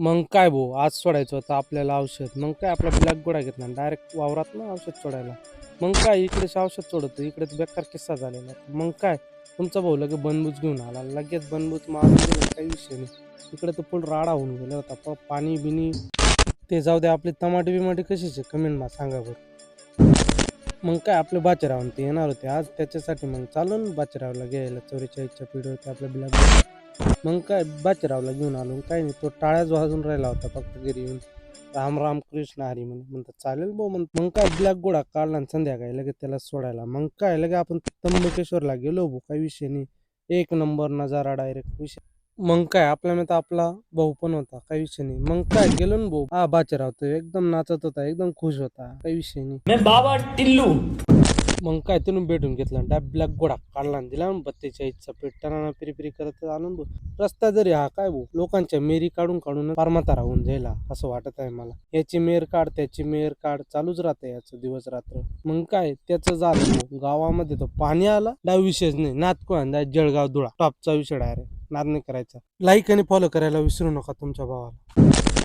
मग काय भाऊ, आज सोडायचं होतं आपल्याला औषध. मग काय आपला ब्लॅक गोळा घेतला डायरेक्ट वावरात ना औषध सोडायला. मग काय इकडेच औषध सोडतो, इकडेच बेकार किस्सा झालेला. मग काय तुमचा भाऊ लगे बनबूज घेऊन आला, लगेच बनबूज मारून दिलं, काही विषय नाही. इकडे तर फुल राडा होऊन गेला होता. पाणी बिनी ते जाऊ दे, आपली टमाटे बिमाटे कशीचे कमेंट मा सांगा बरं. मग काय आपले बाचेराव ते येणार होते आज, त्याच्यासाठी मग चालू ना बाचेरावला घ्यायला चोरीच्या इच्छा पिढी होते आपल्या ब्लॅक. मग काय बाचेरावला घेऊन आलो, काय नाही तो टाळ्याच वाजून राहिला होता फक्त घरी येऊन. राम राम कृष्ण हरी म्हणतात चालेल भाऊ मग काय ब्लॅक गोळा काढला आणि संध्याकाळी लगेच त्याला सोडायला. मग काय लगे आपण त्र्यंबकेश्वरला गेलो भाऊ, काही विषय नाही. एक नंबर नजारा डायरेक्ट विषय. मग काय आपल्या तर आपला भाऊ पण होता, काही विषय नाही. मग काय गेलो ना भाऊ, हा बाचेराव तो एकदम नाचत होता, एकदम खुश होता, काही विषय नाही. मैं बाबा टिल्लू. मग काय तुम्ही भेटून घेतला ब्लॅक गोळा काढला आणि दिला बत्तीच्या इच्छा पेटताना पिरी करत आनंद. रस्ता जरी हा काय भाऊ लोकांच्या मेरी काढून काढून पारमाता राहून जायला असं वाटत आहे मला. याची मेर काढ त्याची मेर काढ चालूच राहते याचं दिवस रात्र. मग काय त्याचं झालं भाऊ, गावामध्ये तो पाणी आला डाव विषयच नाही. नातकोळा जळगाव धुळा टॉपचा विषय डायरेक्ट. नाद नाही करायचा. लाईक आणि फॉलो करायला विसरू नका तुमच्या भावाला.